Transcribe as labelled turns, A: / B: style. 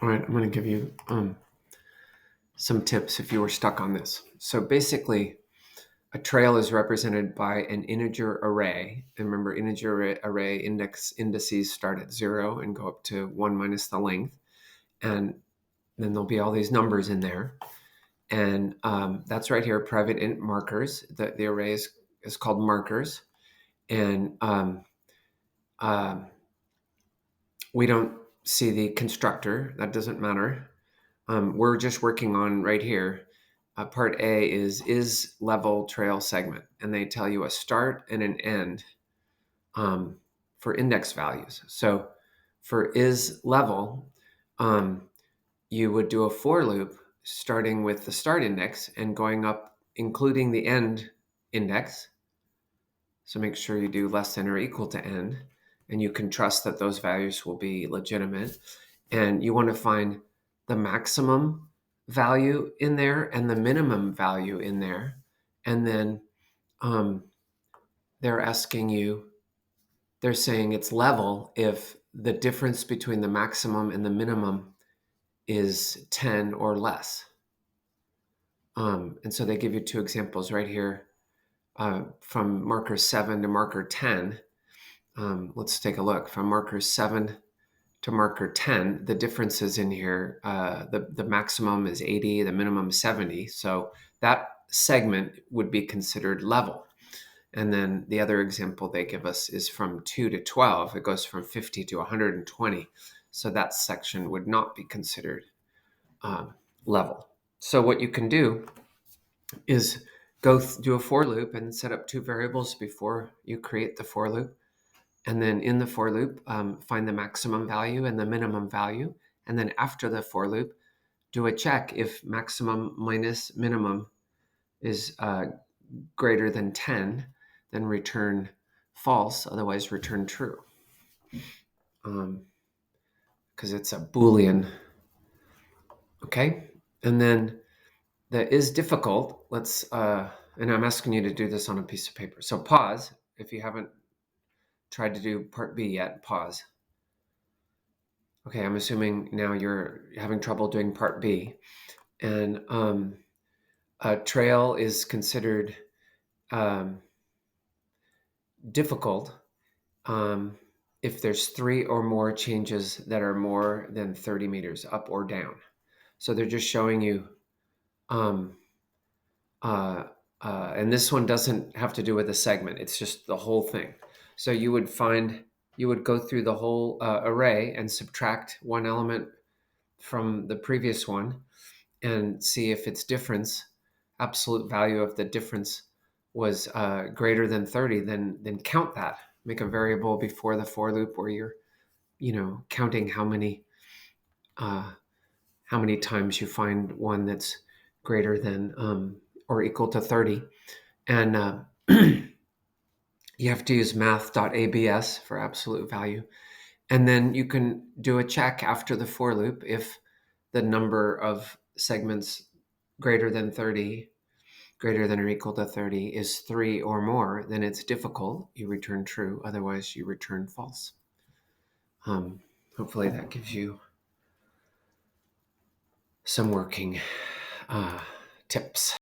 A: All right, I'm going to give you some tips if you were stuck on this. So basically, a trail is represented by an integer array. And remember, integer array indices start at 0 and go up to 1 minus the length. And then there'll be all these numbers in there. And that's right here, private int markers. The array is called markers. And we don't see the constructor. That doesn't matter. We're just working on right here. Part A is level trail segment, and they tell you a start and an end for index values. So for is level, you would do a for loop starting with the start index and going up, including the end index. So make sure you do less than or equal to end, and you can trust that those values will be legitimate. And you want to find the maximum value in there and the minimum value in there. And then they're saying it's level if the difference between the maximum and the minimum is 10 or less. And so they give you two examples right here from marker 7 to marker 10. Let's take a look. From marker 7 to marker 10, the differences in here, the maximum is 80, the minimum is 70. So that segment would be considered level. And then the other example they give us is from 2 to 12. It goes from 50 to 120. So that section would not be considered level. So what you can do is do a for loop and set up two variables before you create the for loop. And then in the for loop, find the maximum value and the minimum value. And then after the for loop, do a check if maximum minus minimum is greater than 10, then return false, otherwise return true. Because it's a Boolean. Okay? And then the is difficult, and I'm asking you to do this on a piece of paper. So pause. If you haven't tried to do part B yet, pause. Okay, I'm assuming now you're having trouble doing part B. And a trail is considered difficult if there's 3 or more changes that are more than 30 meters up or down. So they're just showing you, and this one doesn't have to do with a segment. It's just the whole thing. So you would go through the whole array and subtract one element from the previous one and see if its difference, absolute value of the difference, was greater than 30, then count that. Make a variable before the for loop where you're, counting how many times you find one that's greater than or equal to 30. And you have to use math.abs for absolute value. And then you can do a check after the for loop if the number of segments greater than 30, greater than or equal to 30 is 3 or more, then it's difficult. You return true. Otherwise, you return false. Hopefully that gives you some working tips.